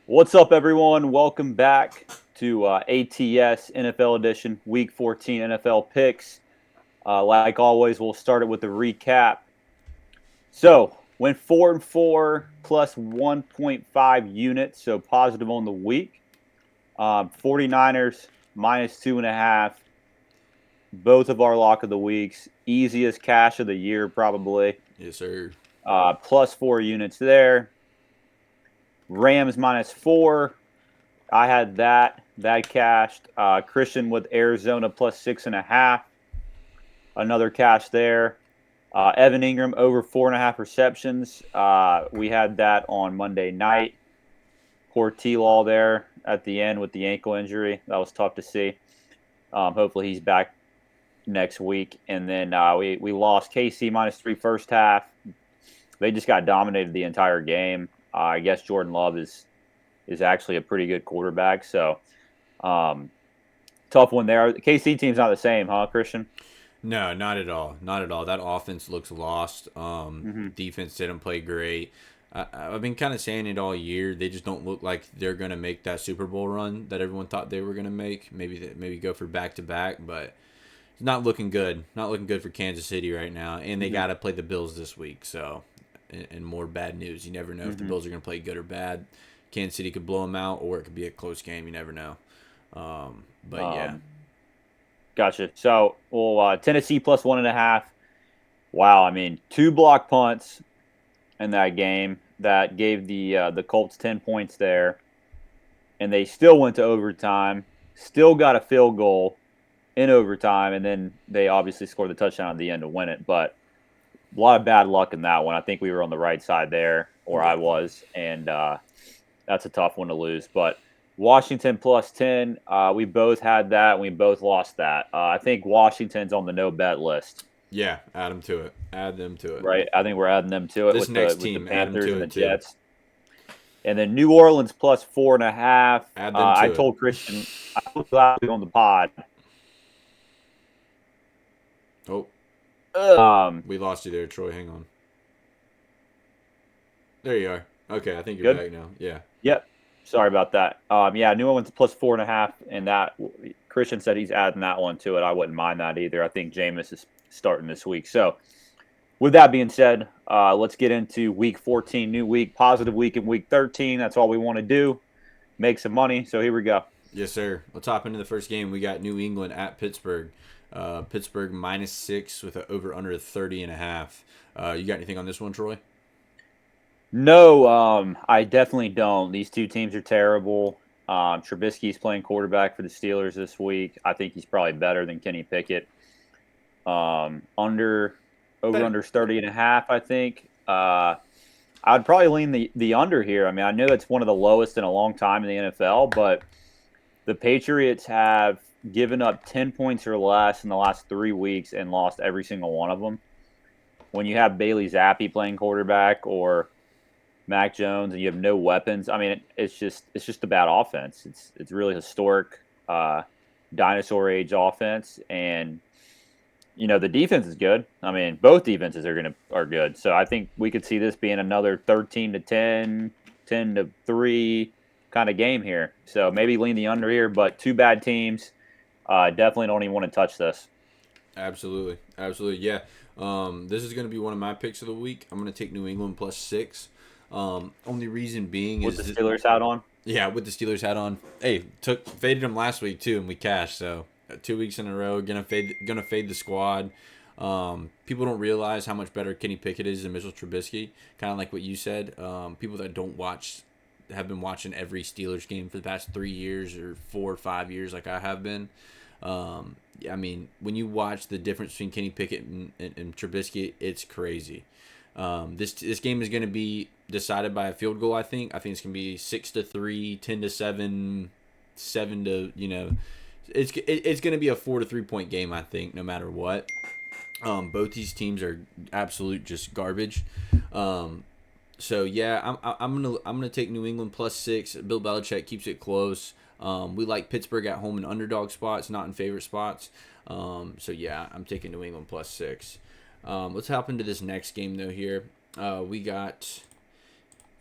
What's up, everyone? Welcome back to ATS NFL Edition, Week 14 NFL Picks. Like always, we'll start it with a recap. So, went 4-4 plus 1.5 units, so positive on the week. 49ers minus 2.5. Both of our lock of the weeks. Easiest cash of the year, probably. Yes, sir. Plus 4 units there. Rams minus 4. I had that cashed. Christian with Arizona plus 6.5. Another cash there. Evan Ingram over 4.5 receptions. We had that on Monday night. Poor T-Law there at the end with the ankle injury. That was tough to see. Hopefully he's back next week. And then we lost KC minus 3 first half. They just got dominated the entire game. I guess Jordan Love is actually a pretty good quarterback. So, tough one there. The KC team's not the same, huh, Christian? No, not at all. Not at all. That offense looks lost. Defense didn't play great. I've been kind of saying it all year. They just don't look like they're going to make that Super Bowl run that everyone thought they were going to make. Maybe go for back-to-back, but it's not looking good. Not looking good for Kansas City right now. And they got to play the Bills this week, so... And more bad news. You never know if the Bills are going to play good or bad. Kansas City could blow them out, or it could be a close game. You never know. Yeah. Gotcha. So, Tennessee plus 1.5. Wow, I mean, 2 block punts in that game that gave the Colts 10 points there, and they still went to overtime. Still got a field goal in overtime, and then they obviously scored the touchdown at the end to win it, but. A lot of bad luck in that one. I think we were on the right side there, or I was, and that's a tough one to lose. But Washington plus 10, we both had that, and we both lost that. I think Washington's on the no-bet list. Yeah, add them to it. Add them to it. Right, I think we're adding them to it with the Panthers and the Jets. And then New Orleans plus 4.5. Add them to I it. told Christian, I was last week on the pod. Oh. We lost you there, Troy. Hang on. There you are. Okay, I think you're back now. Yeah. Yep. Sorry about that. New Orleans plus 4.5, and that Christian said he's adding that one to it. I wouldn't mind that either. I think Jameis is starting this week. So, with that being said, let's get into Week 14, new week, positive week in Week 13. That's all we want to do. Make some money. So here we go. Yes, sir. Let's hop into the first game. We got New England at Pittsburgh. Pittsburgh minus 6 with an over-under 30.5. You got anything on this one, Troy? No, I definitely don't. These two teams are terrible. Trubisky's playing quarterback for the Steelers this week. I think he's probably better than Kenny Pickett. Over-under 30.5, I think. I'd probably lean the under here. I mean, I know that's one of the lowest in a long time in the NFL, but the Patriots have given up 10 points or less in the last 3 weeks and lost every single one of them. When you have Bailey Zappi playing quarterback or Mac Jones and you have no weapons, I mean, it's just a bad offense. It's really historic dinosaur age offense, and the defense is good. I mean, both defenses are good. So I think we could see this being another 13-10, 10-3 kind of game here. So maybe lean the under here, but 2 bad teams. Definitely don't even want to touch this. Absolutely. Yeah. This is going to be one of my picks of the week. I'm going to take New England plus 6. Only reason being is with the Steelers hat on. Yeah, with the Steelers hat on. Hey, faded them last week too, and we cashed. So 2 weeks in a row, gonna fade the squad. People don't realize how much better Kenny Pickett is than Mitchell Trubisky. Kind of like what you said. People that don't watch have been watching every Steelers game for the past 3 years or 4 or 5 years, like I have been. I mean, when you watch the difference between Kenny Pickett and Trubisky, it's crazy. This game is going to be decided by a field goal. I think it's going to be 6-3, 10-7, 7 to it's going to be a 4 to 3 point game. I think no matter what. Both these teams are absolute just garbage. So yeah, I'm gonna take New England +6. Bill Belichick keeps it close. We like Pittsburgh at home in underdog spots, not in favorite spots. So yeah, I'm taking New England +6. Let's hop into this next game though. Here, we got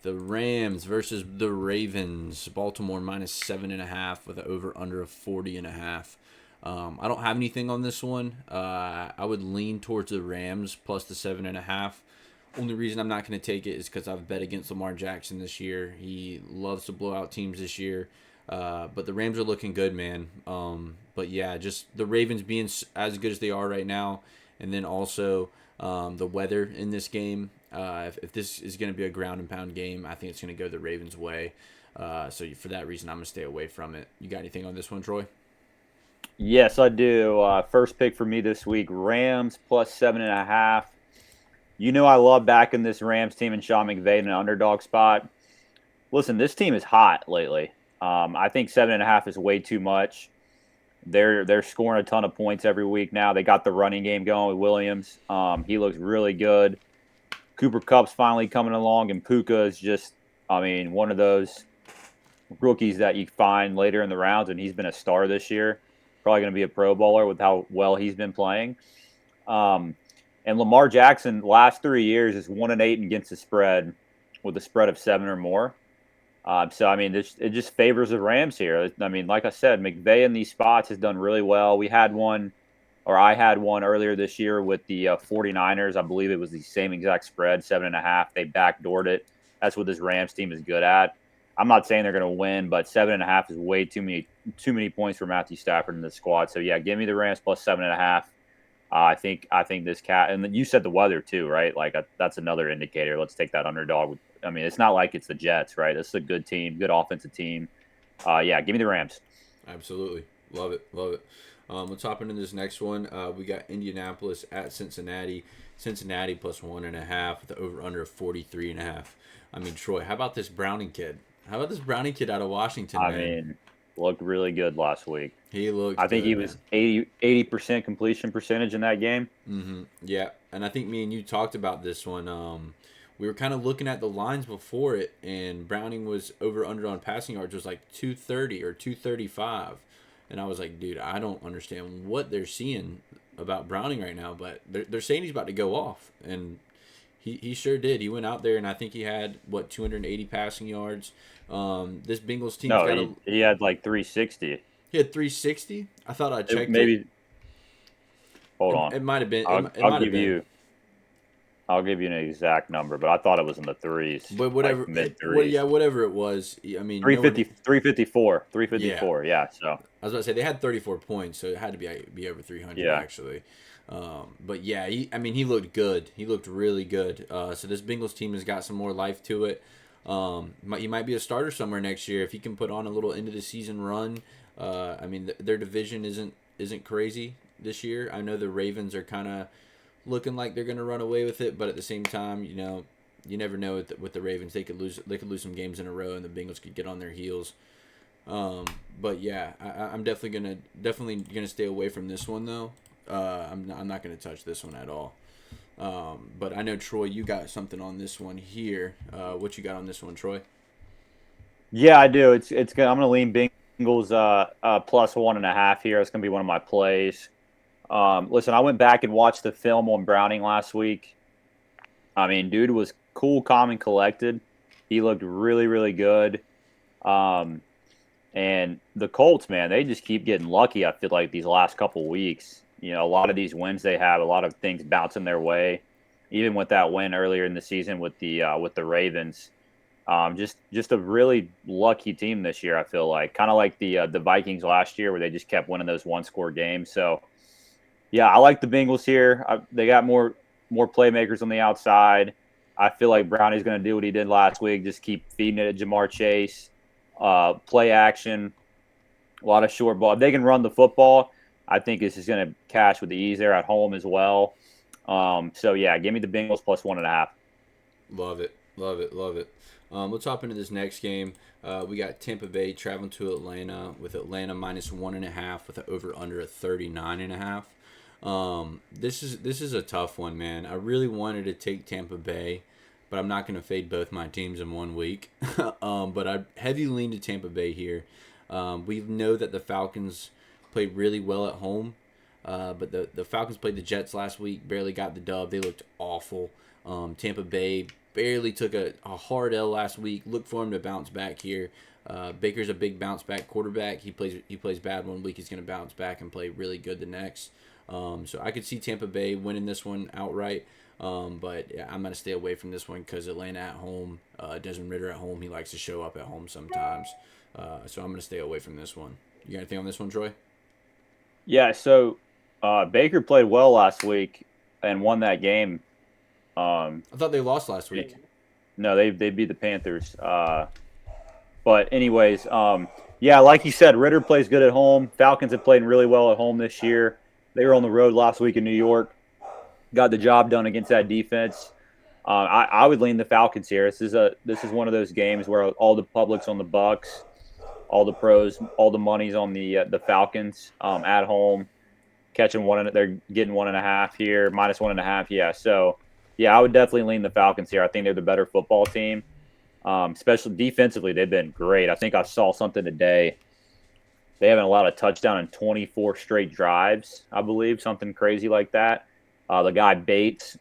the Rams versus the Ravens. Baltimore -7.5 with an over under of 40.5. I don't have anything on this one. I would lean towards the Rams plus the 7.5. Only reason I'm not going to take it is because I've bet against Lamar Jackson this year. He loves to blow out teams this year. But the Rams are looking good, man. But yeah, just the Ravens being as good as they are right now, and then also the weather in this game. If this is going to be a ground and pound game, I think it's going to go the Ravens' way. So for that reason, I'm going to stay away from it. You got anything on this one, Troy? Yes, I do. First pick for me this week: Rams plus 7.5. You know I love backing this Rams team and Sean McVay in an underdog spot. Listen, this team is hot lately. I think 7.5 is way too much. They're scoring a ton of points every week now. They got the running game going with Williams. He looks really good. Cooper Kupp's finally coming along, and Puka is just, one of those rookies that you find later in the rounds, and he's been a star this year. Probably going to be a Pro Bowler with how well he's been playing. And Lamar Jackson, last 3 years, is 1-8 against the spread with a spread of 7 or more. It just favors the Rams here. Like I said, McVay in these spots has done really well. I had one earlier this year with the 49ers. I believe it was the same exact spread, 7.5. They backdoored it. That's what this Rams team is good at. I'm not saying they're going to win, but 7.5 is way too many points for Matthew Stafford in the squad. So yeah, give me the Rams plus 7.5. I think this cat, and then you said the weather too, right? Like that's another indicator. Let's take that underdog. It's not like it's the Jets, right? This is a good team, good offensive team. Yeah, give me the Rams. Absolutely. Love it. Love it. Let's hop into this next one. We got Indianapolis at Cincinnati. Cincinnati plus 1.5 with the over under of 43.5. Troy, how about this Browning kid? How about this Browning kid out of Washington, man? Looked really good last week. He looked I think good, he was 80% completion percentage in that game. Mm-hmm. Yeah, and I think me and you talked about this one. We were kind of looking at the lines before it, and Browning was over under on passing yards was like 230 or 235. And I was like, dude, I don't understand what they're seeing about Browning right now, but they're saying he's about to go off. And he sure did. He went out there, and I think he had, 280 passing yards. This Bengals team he had like 360. He had 360? I thought I checked it. Hold on. It might have been. I'll give you an exact number, but I thought it was in the threes. But whatever, mid-threes. Whatever it was. 354. Yeah. So I was about to say they had 34 points, so it had to be over 300 actually. But yeah, he looked good. He looked really good. So this Bengals team has got some more life to it. He might be a starter somewhere next year if he can put on a little end of the season run. Their division isn't crazy this year. I know the Ravens are kind of looking like they're going to run away with it, but at the same time, you never know with the Ravens. They could lose some games in a row, and the Bengals could get on their heels. But yeah, I'm definitely gonna stay away from this one though. I'm not gonna touch this one at all. But I know, Troy, you got something on this one here. What you got on this one, Troy? Yeah, I do. It's good. I'm gonna lean Bengals plus 1.5 here. It's gonna be one of my plays. Listen, I went back and watched the film on Browning last week. Dude was cool, calm, and collected. He looked really, really good. And the Colts, man, they just keep getting lucky, I feel like, these last couple weeks. A lot of these wins they have, a lot of things bouncing their way. Even with that win earlier in the season with the Ravens. Just a really lucky team this year, I feel like. Kind of like the Vikings last year where they just kept winning those one-score games. So, yeah, I like the Bengals here. They got more playmakers on the outside. I feel like Brownie's going to do what he did last week, just keep feeding it at Jamar Chase, play action, a lot of short ball. If they can run the football, I think this is going to cash with the ease there at home as well. So, yeah, give me the Bengals plus 1.5. Love it. Let's hop into this next game. We got Tampa Bay traveling to Atlanta with Atlanta minus 1.5 with an over-under of 39.5. This is a tough one, man. I really wanted to take Tampa Bay, but I'm not going to fade both my teams in 1 week. But I heavy lean to Tampa Bay here. We know that the Falcons played really well at home, but the Falcons played the Jets last week, barely got the dub. They looked awful. Tampa Bay barely took a hard L last week. Look for him to bounce back here. Baker's a big bounce back quarterback. He plays bad 1 week. He's going to bounce back and play really good the next. So I could see Tampa Bay winning this one outright. But yeah, I'm going to stay away from this one because Atlanta at home, Desmond Ridder at home, he likes to show up at home sometimes. So I'm going to stay away from this one. You got anything on this one, Troy? Yeah, so Baker played well last week and won that game. I thought they lost last week. No, they beat the Panthers. But anyways, yeah, like you said, Ridder plays good at home. Falcons have played really well at home this year. They were on the road last week in New York. Got the job done against that defense. I would lean the Falcons here. This is one of those games where all the public's on the Bucs, all the pros, all the money's on the Falcons at home, catching one. They're getting 1.5 here, -1.5. Yeah, so yeah, I would definitely lean the Falcons here. I think they're the better football team, especially defensively. They've been great. I think I saw something today. They haven't allowed a touchdown in 24 straight drives, I believe, something crazy like that. The guy Bates,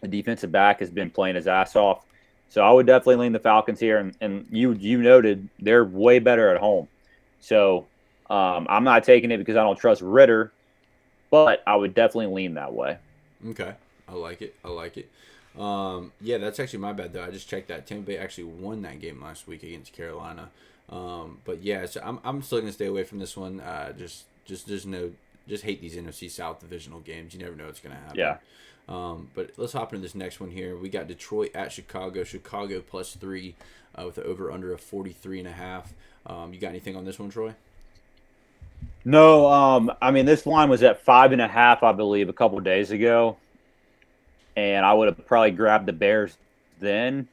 the defensive back, has been playing his ass off. So I would definitely lean the Falcons here. And you noted they're way better at home. So I'm not taking it because I don't trust Ridder, but I would definitely lean that way. Okay. I like it. Yeah, that's actually my bad, though. I just checked that. Tampa Bay actually won that game last week against Carolina. But yeah, so I'm still going to stay away from this one. Just hate these NFC South divisional games. You never know what's going to happen. Yeah. But let's hop into this next one here. We got Detroit at Chicago. Chicago +3 with an over-under of 43.5. You got anything on this one, Troy? No, I mean, this line was at 5.5, I believe, a couple of days ago. And I would have probably grabbed the Bears then.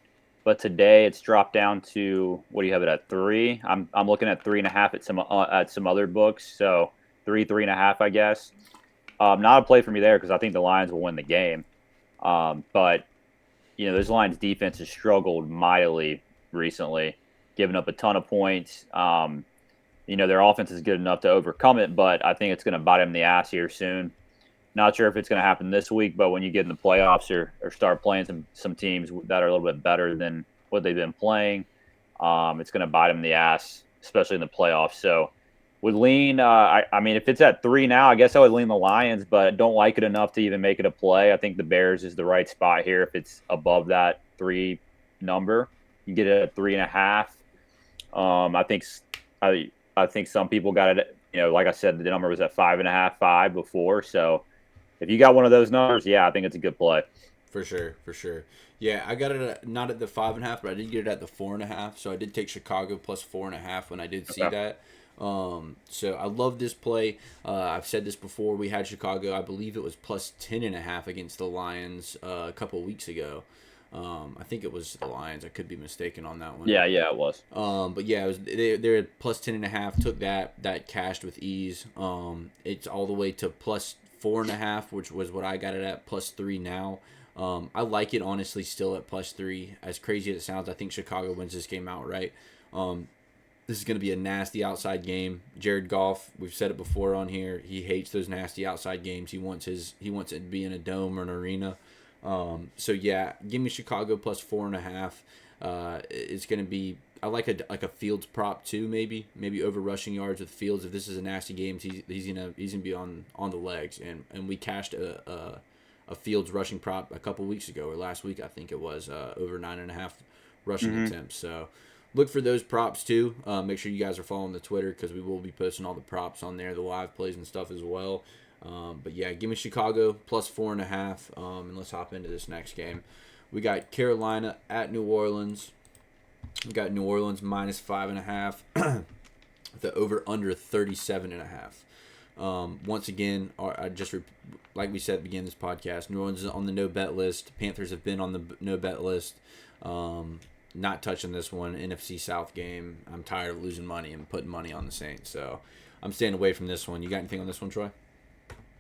But today it's dropped down to, what do you have it at, 3? I'm looking at 3.5 at some other books. So 3.5, I guess. Not a play for me there because I think the Lions will win the game. But, those Lions defense has struggled mightily recently, giving up a ton of points. Their offense is good enough to overcome it, but I think it's going to bite them in the ass here soon. Not sure if it's going to happen this week, but when you get in the playoffs or start playing some teams that are a little bit better than what they've been playing, it's going to bite them in the ass, especially in the playoffs. So would lean, I mean, if it's at 3 now, I guess I would lean the Lions, but don't like it enough to even make it a play. I think the Bears is the right spot here. If it's above that 3 number, you get it at 3.5. I think some people got it, like I said, the number was at 5.5, 5 before. So if you got one of those numbers, yeah, I think it's a good play. For sure. Yeah, I got it not at the 5.5, but I did get it at the 4.5. So I did take Chicago +4.5 when I did see that. So I love this play. I've said this before. We had Chicago, I believe it was +10.5 against the Lions a couple of weeks ago. I think it was the Lions. I could be mistaken on that one. Yeah, it was. But yeah, it was they're at +10.5. Took that cashed with ease. It's all the way to +4.5, which was what I got it at +3 now. I like it honestly still at +3. As crazy as it sounds, I think Chicago wins this game outright. This is going to be a nasty outside game. Jared Goff, we've said it before on here. He hates those nasty outside games. He wants it to be in a dome or an arena. So yeah, give me Chicago +4.5. It's going to be. I like a Fields prop too. Maybe over rushing yards with Fields. If this is a nasty game, he's gonna be on the legs. And we cashed a Fields rushing prop a couple weeks ago or last week I think it was over 9.5 rushing attempts. So look for those props too. Make sure you guys are following the Twitter because we will be posting all the props on there, the live plays and stuff as well. But yeah, give me Chicago +4.5. And let's hop into this next game. We got Carolina at New Orleans. We got New Orleans -5.5. The over under 37.5. Once again, like we said at the beginning of this podcast, New Orleans is on the no bet list. Panthers have been on the no bet list. Not touching this one. NFC South game. I'm tired of losing money and putting money on the Saints, so I'm staying away from this one. You got anything on this one, Troy?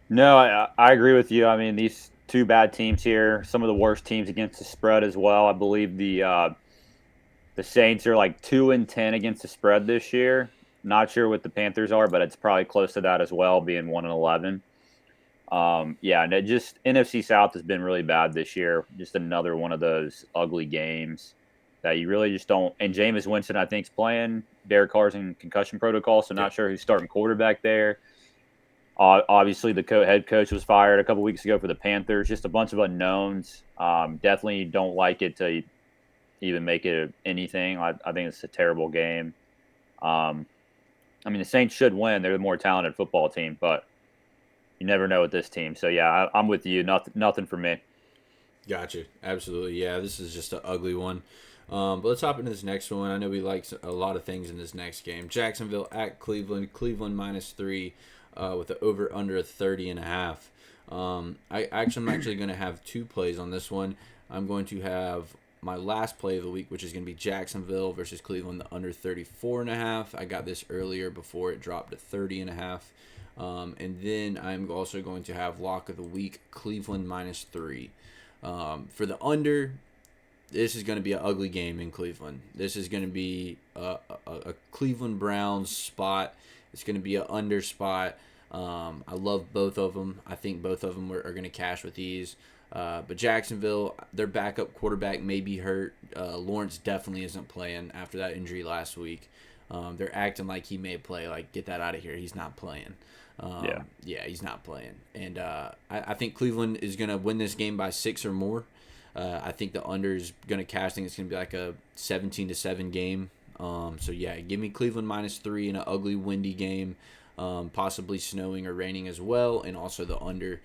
No, I agree with you. I mean, two bad teams here. Some of the worst teams against the spread as well. I believe the Saints are like 2-10 against the spread this year. Not sure what the Panthers are, but it's probably close to that as well, being 1-11. Yeah, and it just NFC South has been really bad this year. Just another one of those ugly games that you really just don't. And Jameis Winston, I think, is playing. Derek Carr's in concussion protocol, so Yeah. not sure who's starting quarterback there. Obviously, the head coach was fired a couple weeks ago for the Panthers. Just a bunch of unknowns. Definitely don't like it to even make it anything. I think it's a terrible game. I mean, the Saints should win. They're the more talented football team, but you never know with this team. So yeah, I'm with you. Nothing for me. Gotcha. Absolutely. Yeah, this is just an ugly one. But let's hop into this next one. I know we like a lot of things in this next game. Jacksonville at Cleveland. Cleveland -3 with the over under 30.5. I'm actually going to have two plays on this one. I'm going to have my last play of the week, which is going to be Jacksonville versus Cleveland, the under 34.5. I got this earlier before it dropped to 30.5. And then I'm also going to have lock of the week, Cleveland -3. For the under, this is going to be an ugly game in Cleveland. This is going to be a Cleveland Browns spot. It's going to be an under spot. I love both of them. I think both of them are going to cash with ease. But Jacksonville, their backup quarterback may be hurt. Lawrence definitely isn't playing after that injury last week. They're acting like he may play. Like, get that out of here. He's not playing. Yeah, he's not playing. And I think Cleveland is going to win this game by 6 or more. I think the under is going to cash. I think it's going to be like a 17-7 game. So, yeah, give me Cleveland -3 in an ugly, windy game, possibly snowing or raining as well. And also the under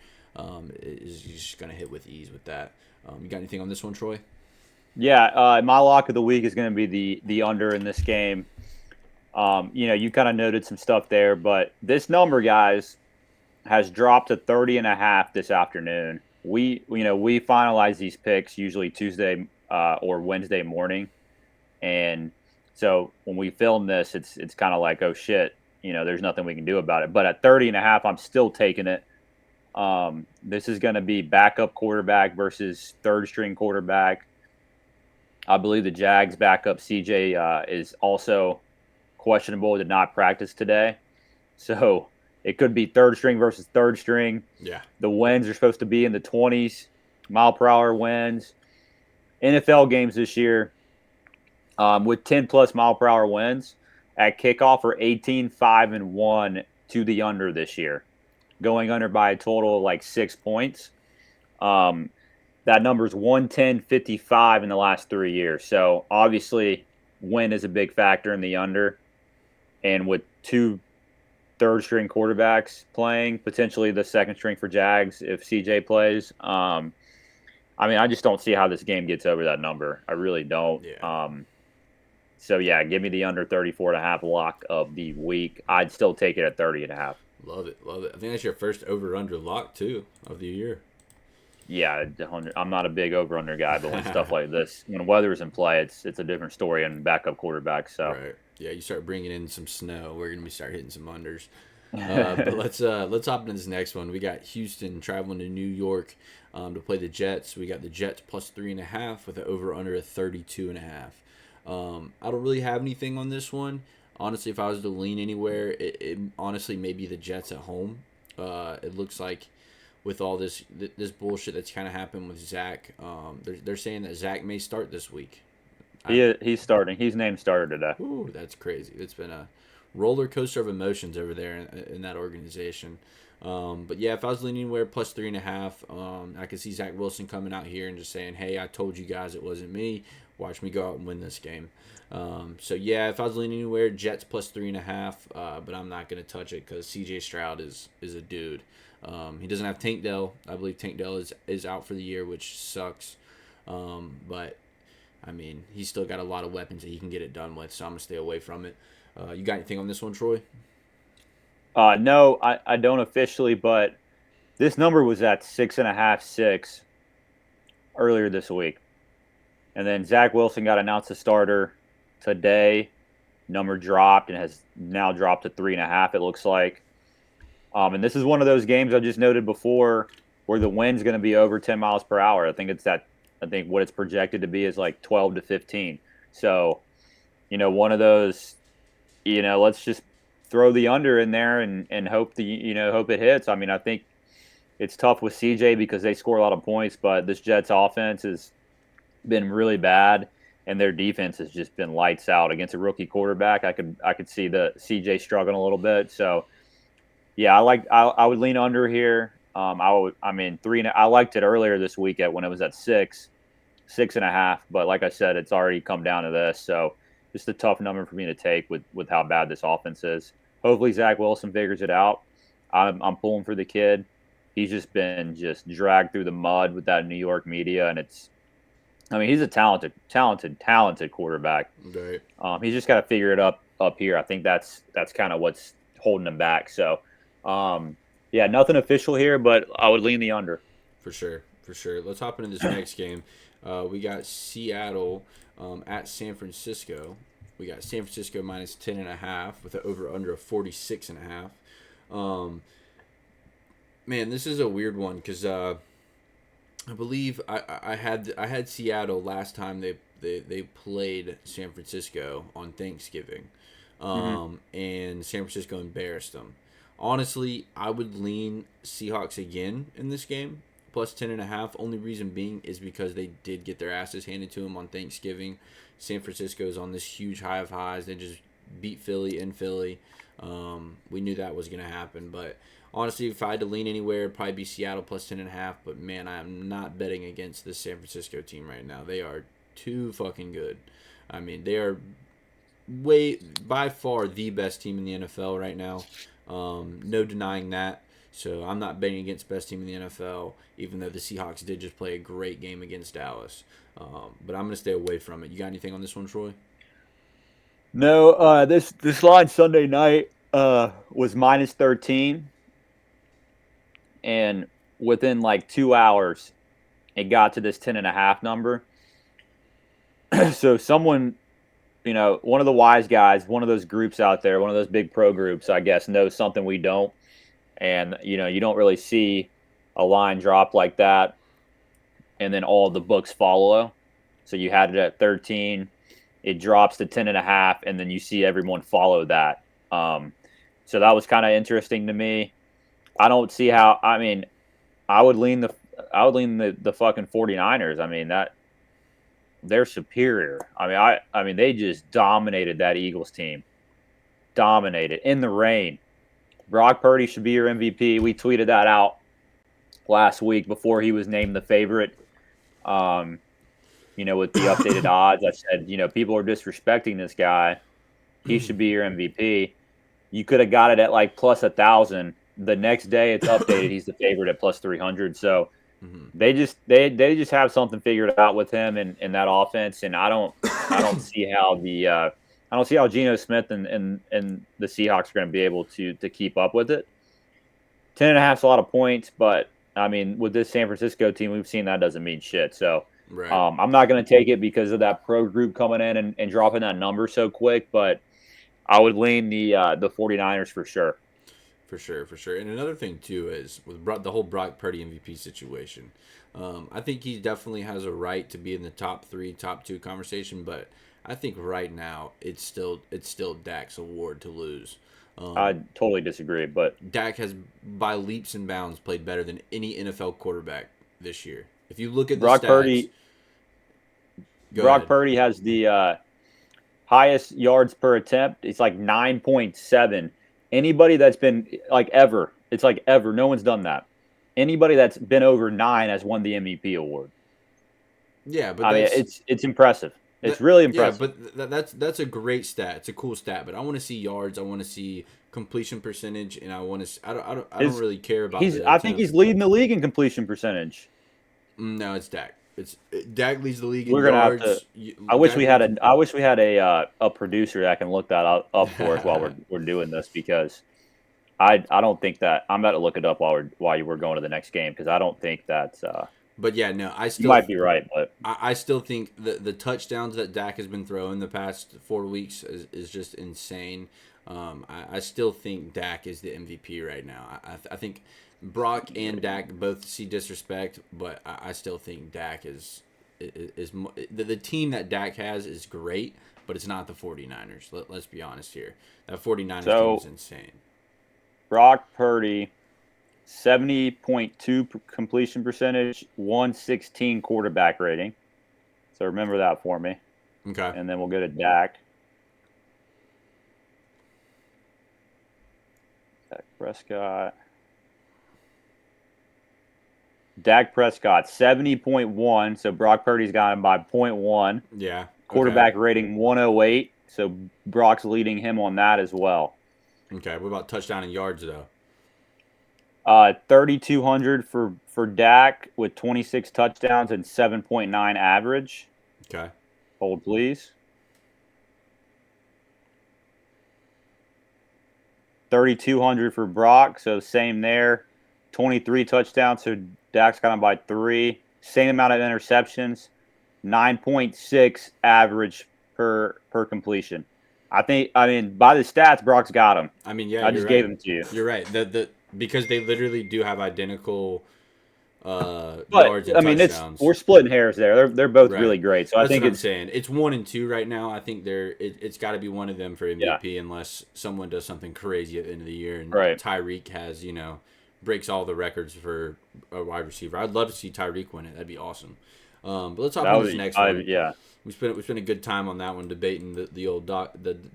is just going to hit with ease with that. You got anything on this one, Troy? Yeah, my lock of the week is going to be the under in this game. You kind of noted some stuff there, but this number, guys, has dropped to 30.5 this afternoon. We finalize these picks usually Tuesday or Wednesday morning, and so when we film this, it's kind of like, oh shit, there's nothing we can do about it. But at 30.5, I'm still taking it. This is going to be backup quarterback versus third string quarterback. I believe the Jags backup CJ is also questionable, did not practice today. So it could be third string versus third string. Yeah. The winds are supposed to be in the 20s, mile per hour winds. NFL games this year with 10-plus mile per hour winds at kickoff are 18-5-1 to the under this year, going under by a total of like 6 points. That number is 110-55 in the last 3 years. So obviously wind is a big factor in the under. And with two third-string quarterbacks playing, potentially the second string for Jags if CJ plays, I just don't see how this game gets over that number. I really don't. Yeah. So, yeah, give me the under 34.5 lock of the week. I'd still take it at 30.5. Love it. I think that's your first over-under lock, too, of the year. Yeah, I'm not a big over-under guy, but when stuff like this, when weather's in play, it's a different story and backup quarterback. So. Right. Yeah, you start bringing in some snow, we're gonna start hitting some unders. But let's hop into this next one. We got Houston traveling to New York to play the Jets. We got the Jets +3.5 with an over under of 32.5. I don't really have anything on this one. Honestly, if I was to lean anywhere, it honestly may be the Jets at home. It looks like with all this bullshit that's kind of happened with Zach, they're saying that Zach may start this week. He's starting. He's named starter today. Ooh, that's crazy. It's been a roller coaster of emotions over there in that organization. But yeah, if I was leaning anywhere +3.5, I could see Zach Wilson coming out here and just saying, "Hey, I told you guys it wasn't me. Watch me go out and win this game." So yeah, if I was leaning anywhere, Jets +3.5. But I'm not gonna touch it because C.J. Stroud is a dude. He doesn't have Tank Dell. I believe Tank Dell is out for the year, which sucks. But I mean, he's still got a lot of weapons that he can get it done with, so I'm going to stay away from it. You got anything on this one, Troy? No, I don't officially, but this number was at 6.5, 6 earlier this week. And then Zach Wilson got announced as starter today. Number dropped and has now dropped to 3.5, it looks like. And this is one of those games I just noted before where the wind's going to be over 10 miles per hour. I think what it's projected to be is like 12 to 15. So, one of those, let's just throw the under in there and hope hope it hits. I mean, I think it's tough with CJ because they score a lot of points, but this Jets offense has been really bad, and their defense has just been lights out against a rookie quarterback. I could see the CJ struggling a little bit. So yeah, I would lean under here. I liked it earlier this week when it was at 6.5, but like I said, it's already come down to this. So just a tough number for me to take with how bad this offense is. Hopefully Zach Wilson figures it out. I'm pulling for the kid. He's just been dragged through the mud with that New York media, and he's a talented quarterback. Right. He's just got to figure it up here. I think that's kind of what's holding him back. So, yeah, nothing official here, but I would lean the under. For sure. Let's hop into this next game. We got Seattle at San Francisco. We got San Francisco minus 10.5 with an over/under of 46.5. Man, this is a weird one because I believe I had Seattle last time they played San Francisco on Thanksgiving, and San Francisco embarrassed them. Honestly, I would lean Seahawks again in this game, plus 10.5. Only reason being is because they did get their asses handed to them on Thanksgiving. San Francisco's on this huge high of highs. They just beat Philly in Philly. We knew that was going to happen, but honestly, if I had to lean anywhere, it'd probably be Seattle plus 10.5. But man, I am not betting against this San Francisco team right now. They are too fucking good. I mean, they are by far the best team in the NFL right now. No denying that. So I'm not betting against best team in the NFL, even though the Seahawks did just play a great game against Dallas. But I'm going to stay away from it. You got anything on this one, Troy? No, this line Sunday night was minus 13, and within like 2 hours, it got to this 10.5 number. So someone, one of the wise guys, one of those groups out there, one of those big pro groups, I guess, knows something we don't. And, you don't really see a line drop like that and then all the books follow. So you had it at 13, it drops to 10.5, and then you see everyone follow that. So that was kind of interesting to me. I don't see how. I mean, I would lean the fucking 49ers. I mean, that they're superior. I mean they just dominated that Eagles team. Dominated in the rain. Brock Purdy should be your MVP. We tweeted that out last week before he was named the favorite. With the updated odds, I said, people are disrespecting this guy. He should be your MVP. You could have got it at like plus 1,000. The next day it's updated. He's the favorite at plus 300. So they just have something figured out with him and that offense. And I don't see how Geno Smith and the Seahawks are going to be able to keep up with it. 10.5 is a lot of points, but I mean, with this San Francisco team, we've seen that doesn't mean shit. So right. I'm not going to take it because of that pro group coming in and dropping that number so quick, but I would lean the 49ers for sure. For sure. And another thing, too, is with the whole Brock Purdy MVP situation, I think he definitely has a right to be in the top 3, top 2 conversation, but I think right now it's still Dak's award to lose. I totally disagree, but Dak has, by leaps and bounds, played better than any NFL quarterback this year. If you look at the stats... Brock Purdy has the highest yards per attempt. It's like 9.7. Anybody that's been ever, no one's done that. Anybody that's been over 9 has won the MVP award. Yeah, but it's impressive. It's really impressive. Yeah, but that's a great stat. It's a cool stat. But I want to see yards. I want to see completion percentage, and I want to. I don't really care about. I think he's leading the league in completion percentage. No, it's Dak. Dak leads the league in yards. We're gonna have to. I wish we had a producer that can look that up for us while we're doing this, because I don't think that I'm about to look it up while you were going to the next game, because I don't think that's. But yeah, no, you might be right, but I still think the touchdowns that Dak has been throwing the past 4 weeks is just insane. I still think Dak is the MVP right now. I think Brock and Dak both see disrespect, but I still think Dak is the team that Dak has is great, but it's not the 49ers. Let's be honest here. That 49ers team is So insane. Brock Purdy, 70.2 completion percentage, 116 quarterback rating. So remember that for me. Okay. And then we'll go to Dak. Dak Prescott, 70.1. So Brock Purdy's got him by 0.1. Yeah. Quarterback rating 108. So Brock's leading him on that as well. Okay. What about touchdown and yards though? 3,200 for Dak with 26 touchdowns and 7.9 average. Okay. Hold, please. 3,200 for Brock, so same there. 23 touchdowns, so Dak's got him by 3. Same amount of interceptions. 9.6 average per completion. I mean, by the stats, Brock's got him. I mean, yeah, I just gave him to you. You're right. Because they literally do have identical But yards and I mean, touchdowns. we're splitting hairs there. They're both Right. really great. So That's I think what I'm saying. It's 1 and 2 right now. I think it's got to be one of them for MVP unless someone does something crazy at the end of the year and Tyreek has breaks all the records for a wide receiver. I'd love to see Tyreek win it. That'd be awesome. But let's hop on this next one. Yeah. We spent a good time on that one debating the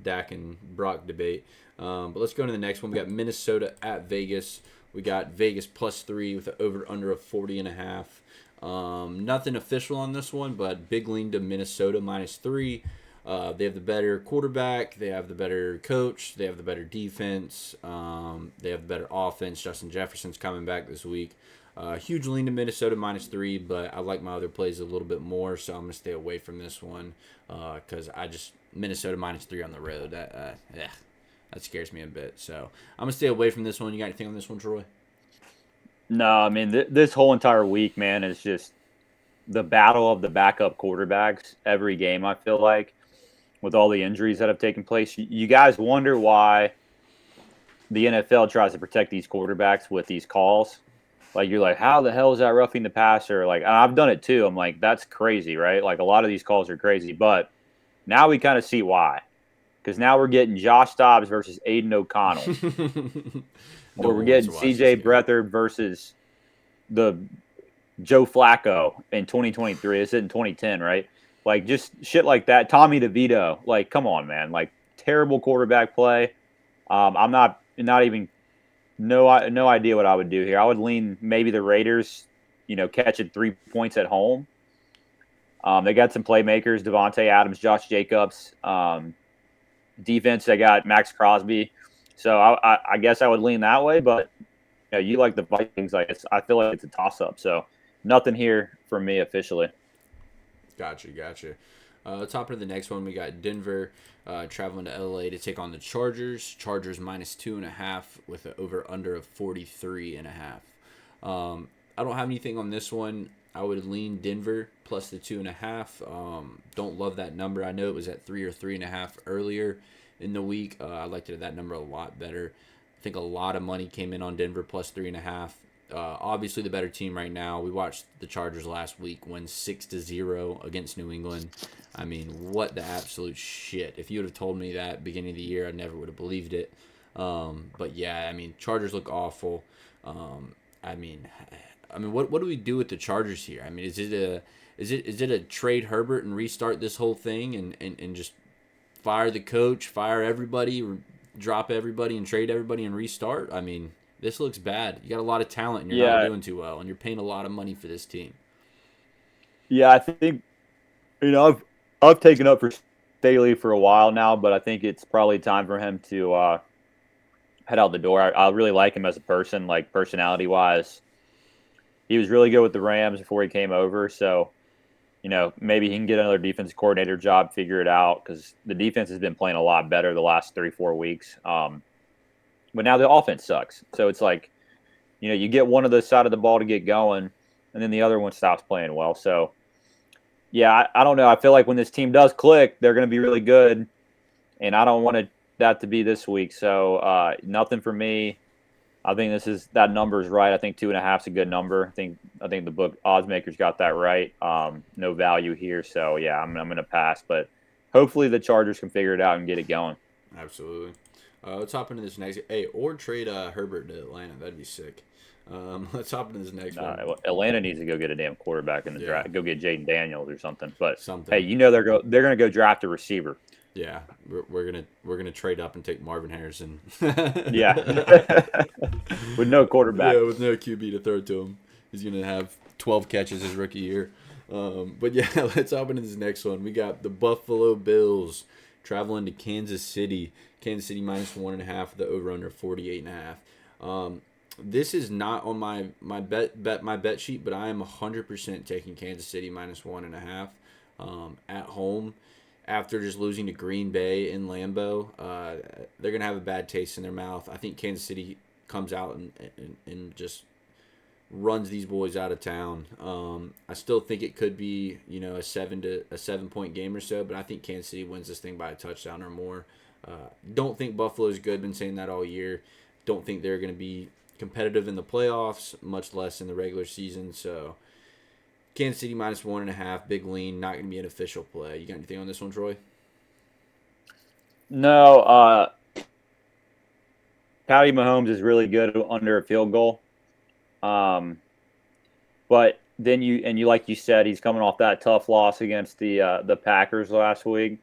Dak and Brock debate. But let's go to the next one. We got Minnesota at Vegas. We got Vegas +3 with an over/under of 40.5. Nothing official on this one, but big lean to Minnesota -3. They have the better quarterback. They have the better coach. They have the better defense. They have the better offense. Justin Jefferson's coming back this week. Huge lean to Minnesota -3, but I like my other plays a little bit more, so I'm going to stay away from this one because Minnesota -3 on the road. That scares me a bit. So I'm going to stay away from this one. You got anything on this one, Troy? No, I mean, this whole entire week, man, is just the battle of the backup quarterbacks every game, I feel like, with all the injuries that have taken place. You guys wonder why the NFL tries to protect these quarterbacks with these calls. Like, you're like, how the hell is that roughing the passer? Like, I've done it too. I'm like, that's crazy, right? Like, a lot of these calls are crazy. But now we kind of see why. Because now we're getting Josh Dobbs versus Aiden O'Connell. Or we're getting C.J. Beathard versus the Joe Flacco in 2023. It's in 2010, right? Like, just shit like that. Tommy DeVito. Like, come on, man. Like, terrible quarterback play. I'm not even no idea what I would do here. I would lean maybe the Raiders, catching 3 points at home. They got some playmakers, Devontae Adams, Josh Jacobs. Defense, they got Max Crosby. So I guess I would lean that way, but you like the Vikings. I feel like it's a toss-up. So nothing here for me officially. Gotcha. Top of the next one, we got Denver traveling to LA to take on the Chargers. Chargers -2.5 with an over/under of 43.5. I don't have anything on this one. I would lean Denver plus the 2.5. Don't love that number. I know it was at 3 or 3.5 earlier in the week. I liked it at that number a lot better. I think a lot of money came in on Denver plus 3.5. Obviously the better team right now. We watched the Chargers last week win 6-0 against New England. I mean, what the absolute shit. If you would have told me that beginning of the year, I never would have believed it. But yeah, I mean, Chargers look awful. I mean, what do we do with the Chargers here? I mean, is it a trade Herbert and restart this whole thing and just fire the coach, fire everybody, drop everybody and trade everybody and restart? I mean, this looks bad. You got a lot of talent and you're not doing too well, and you're paying a lot of money for this team. Yeah, I think I've taken up for Staley for a while now, but I think it's probably time for him to head out the door. I really like him as a person, like personality-wise. He was really good with the Rams before he came over, so maybe he can get another defensive coordinator job, figure it out, because the defense has been playing a lot better the last 3-4 weeks. But now the offense sucks, so it's like you get one of the side of the ball to get going, and then the other one stops playing well. So yeah, I don't know. I feel like when this team does click, they're going to be really good, and I don't want that to be this week. So nothing for me. I think that number is right. I think 2.5 is a good number. I think the book odds makers got that right. No value here, so yeah, I'm going to pass. But hopefully the Chargers can figure it out and get it going. Absolutely. Let's hop into this next. Hey, or trade Herbert to Atlanta. That'd be sick. Let's hop into this next one. Atlanta needs to go get a damn quarterback in the draft. Go get Jaden Daniels or something. But something. Hey, they're going to go draft a receiver. Yeah, we're gonna trade up and take Marvin Harrison. Yeah, with no quarterback. Yeah, with no QB to throw to him, he's gonna have 12 catches his rookie year. But yeah, let's hop into this next one. We got the Buffalo Bills traveling to Kansas City. Kansas City minus 1.5. The over under 48.5. This is not on my bet sheet, but I am 100% taking Kansas City minus 1.5 at home. After just losing to Green Bay in Lambeau, they're going to have a bad taste in their mouth. I think Kansas City comes out and just runs these boys out of town. I still think it could be, a 7-point game or so, but I think Kansas City wins this thing by a touchdown or more. Don't think Buffalo's good. Been saying that all year. Don't think they're going to be competitive in the playoffs, much less in the regular season. So Kansas City minus 1.5, big lean, not going to be an official play. You got anything on this one, Troy? No. Patty Mahomes is really good under a field goal. But then you like you said, he's coming off that tough loss against the Packers last week.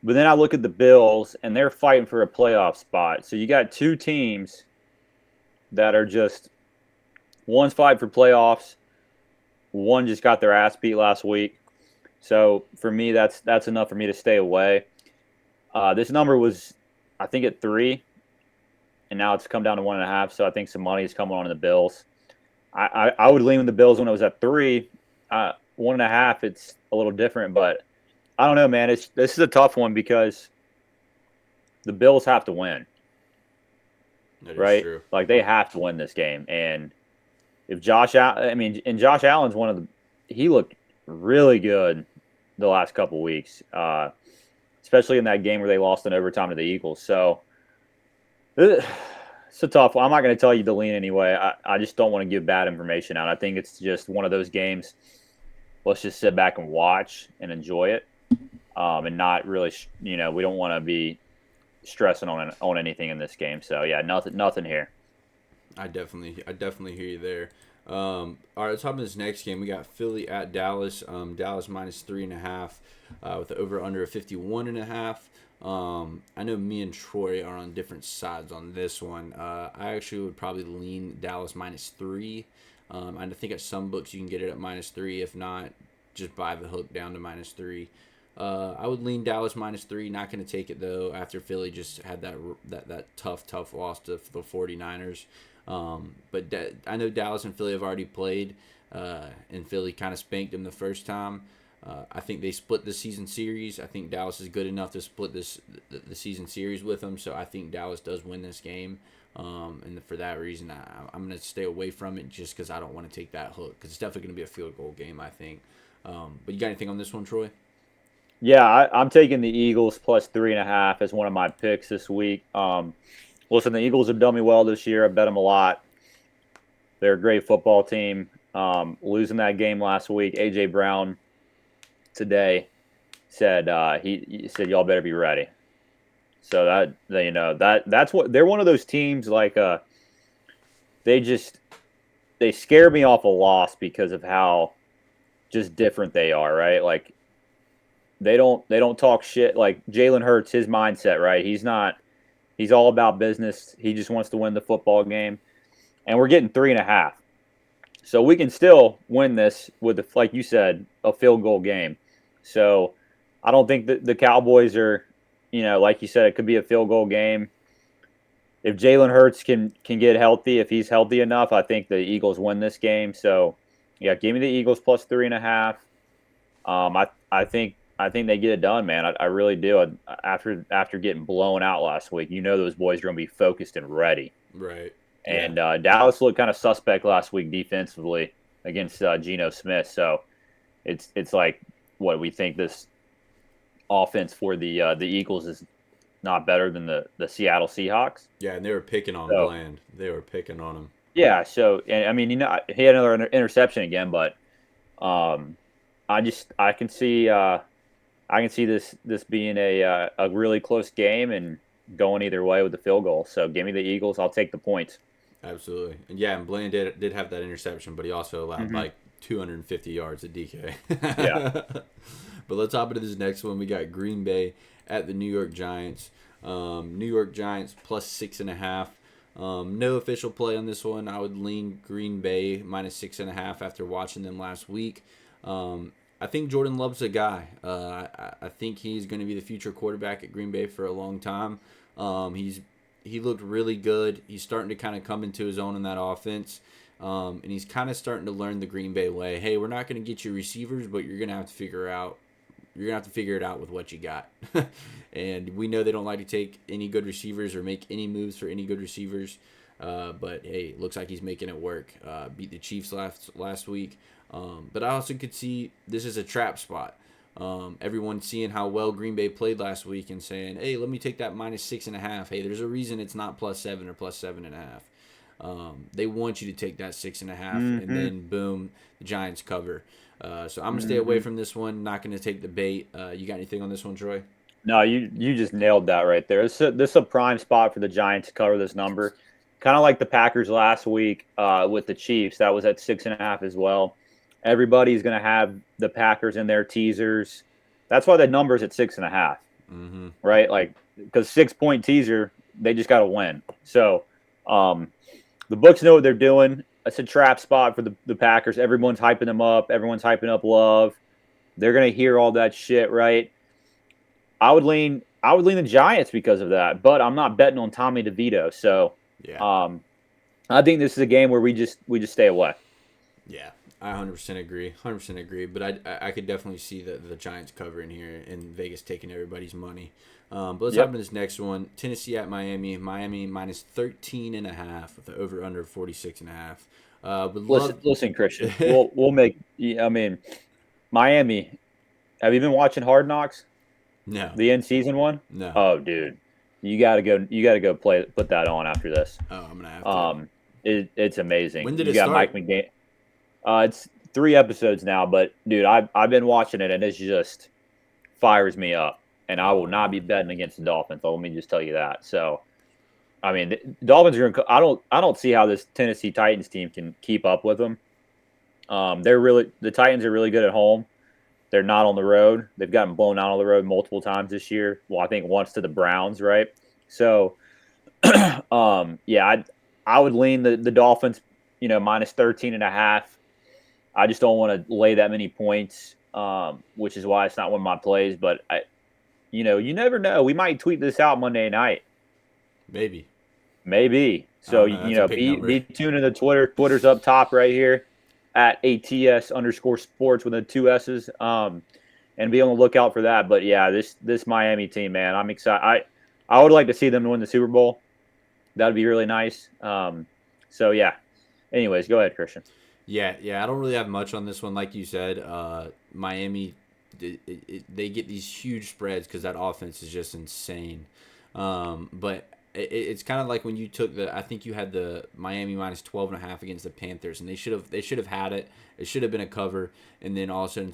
But then I look at the Bills, and they're fighting for a playoff spot. So you got two teams that are just one's fighting for playoffs. One just got their ass beat last week. So for me, that's enough for me to stay away. This number was, I think, at 3, and now it's come down to 1.5. So I think some money is coming on in the Bills. I would lean with the Bills when it was at 3. 1.5, it's a little different, but I don't know, man. This is a tough one because the Bills have to win. Right? True. Like, they have to win this game. And if Josh Allen's he looked really good the last couple weeks, especially in that game where they lost in overtime to the Eagles. So it's a tough one. I'm not going to tell you to lean anyway. I just don't want to give bad information out. I think it's just one of those games. Let's just sit back and watch and enjoy it, and not really, we don't want to be stressing on anything in this game. So yeah, nothing here. I definitely hear you there. All right, let's hop into this next game. We got Philly at Dallas. Dallas minus 3.5 with the over under of 51.5. I know me and Troy are on different sides on this one. I actually would probably lean Dallas minus 3. I think at some books you can get it at minus 3. If not, just buy the hook down to minus 3. I would lean Dallas minus 3. Not going to take it though after Philly just had that tough loss to the 49ers. But I know Dallas and Philly have already played, and Philly kind of spanked them the first time. I think they split the season series. I think Dallas is good enough to split the season series with them. So I think Dallas does win this game. And for that reason, I'm going to stay away from it just because I don't want to take that hook. Because it's definitely going to be a field goal game, I think. But you got anything on this one, Troy? Yeah, I'm taking the Eagles plus 3.5 as one of my picks this week. Listen, the Eagles have done me well this year. I bet them a lot. They're a great football team. Losing that game last week, A.J. Brown today said he said y'all better be ready. So that's what they're one of those teams like they scare me off a loss because of how just different they are, right? Like they don't talk shit. Like Jalen Hurts, his mindset, right? He's all about business. He just wants to win the football game. And we're getting 3.5. So we can still win this with, like you said, a field goal game. So I don't think that the Cowboys are, like you said, it could be a field goal game. If Jalen Hurts can get healthy, if he's healthy enough, I think the Eagles win this game. So, yeah, give me the Eagles plus 3.5. I think they get it done, man. I really do. After getting blown out last week, those boys are going to be focused and ready. Right. And Dallas looked kind of suspect last week defensively against Geno Smith. So it's like what we think this offense for the Eagles is not better than the Seattle Seahawks. Yeah, and they were picking on So Bland. They were picking on him. yeah, so and I mean, he had another interception again, but um, I can see this being a really close game and going either way with the field goal. So give me the Eagles. I'll take the points. Absolutely. And yeah, and Bland did have that interception, but he also allowed Mm-hmm. like 250 yards at DK. Yeah. But let's hop into this next one. We got Green Bay at the New York Giants. New York Giants plus 6.5. No official play on this one. I would lean Green Bay minus 6.5 after watching them last week. I think Jordan Love's a guy. I think he's going to be the future quarterback at Green Bay for a long time. He looked really good. He's starting to kind of come into his own in that offense. And he's kind of starting to learn the Green Bay way. Hey, we're not going to get you receivers, but you're going to have to figure it out with what you got. And we know they don't like to take any good receivers or make any moves for any good receivers. But hey, it looks like he's making it work. Beat the Chiefs last week. But I also could see this is a trap spot. Everyone seeing how well Green Bay played last week and saying, hey, let me take that minus 6.5. Hey, there's a reason it's not +7 or +7.5. They want you to take that 6.5, and then boom, the Giants cover. So I'm gonna stay away from this one. Not gonna take the bait. You got anything on this one, Troy? No, you just nailed that right there. This is a prime spot for the Giants to cover this number. Kind of like the Packers last week with the Chiefs. That was at 6.5 as well. Everybody's going to have the Packers in their teasers. That's why the number's at 6.5, right? Like, because 6-point teaser, they just got to win. So the books know what they're doing. It's a trap spot for the Packers. Everyone's hyping them up. Everyone's hyping up Love. They're going to hear all that shit, right? I would lean the Giants because of that, but I'm not betting on Tommy DeVito. So Yeah. I think this is a game where we just stay away. Yeah, I 100% agree. 100% agree. But I could definitely see the Giants covering here and Vegas taking everybody's money. But let's hop into this next one. Tennessee at Miami. Miami minus 13.5 with the over under 46.5. Listen, Christian. We'll make. I mean, Miami. Have you been watching Hard Knocks? No. The end season one? No. Oh, dude, you gotta go put that on after this. Oh, I'm gonna have to. It's amazing. When did you it got start? Mike McDaniel. It's 3 episodes now, but dude, I've been watching it and it just fires me up. And I will not be betting against the Dolphins. Let me just tell you that. So, I mean, the Dolphins are going. I don't see how this Tennessee Titans team can keep up with them. The Titans are really good at home. They're not on the road. They've gotten blown out on the road multiple times this year. Well, I think once to the Browns, right? So, yeah, I would lean the Dolphins, minus 13.5. I just don't want to lay that many points, which is why it's not one of my plays. But you never know. We might tweet this out Monday night. Maybe. So be tuned in to Twitter. Twitter's up top right here at ATS_sports with the 2 S's. And be on the lookout for that. But yeah, this Miami team, man, I'm excited. I would like to see them win the Super Bowl. That'd be really nice. So yeah. Anyways, go ahead, Christian. Yeah. I don't really have much on this one. Like you said, Miami, they get these huge spreads because that offense is just insane. But it's kind of like when you took I think you had the Miami minus 12.5 against the Panthers, and they should have had it. It should have been a cover, and then all of a sudden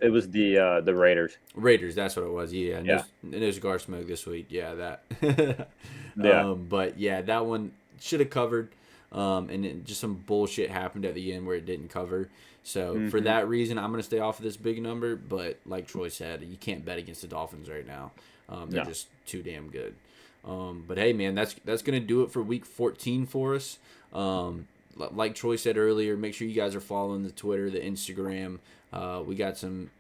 it was the Raiders. Raiders, that's what it was. Yeah. Yeah. No cigar smoke this week. Yeah, that. Yeah. But yeah, that one should have covered. And just some bullshit happened at the end where it didn't cover. So for that reason, I'm gonna stay off of this big number. But like Troy said, you can't bet against the Dolphins right now. They're just too damn good. But hey, man, that's gonna do it for Week 14 for us. Like Troy said earlier, make sure you guys are following the Twitter, the Instagram. We got some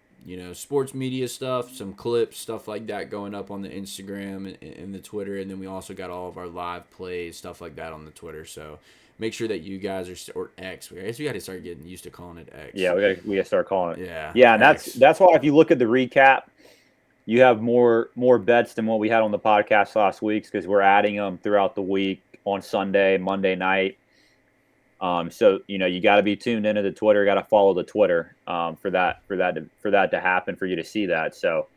sports media stuff, some clips, stuff like that going up on the Instagram and the Twitter, and then we also got all of our live plays, stuff like that on the Twitter. So make sure that you guys are, or X. I guess we got to start getting used to calling it X. Yeah, we got to start calling it. Yeah, and that's why if you look at the recap, you have more bets than what we had on the podcast last week because we're adding them throughout the week on Sunday, Monday night. So you got to be tuned into the Twitter. Got to follow the Twitter for that to happen for you to see that. So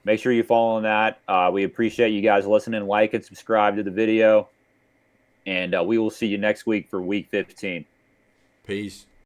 Make sure you follow on that. We appreciate you guys listening. Like and subscribe to the video. And we will see you next week for Week 15. Peace.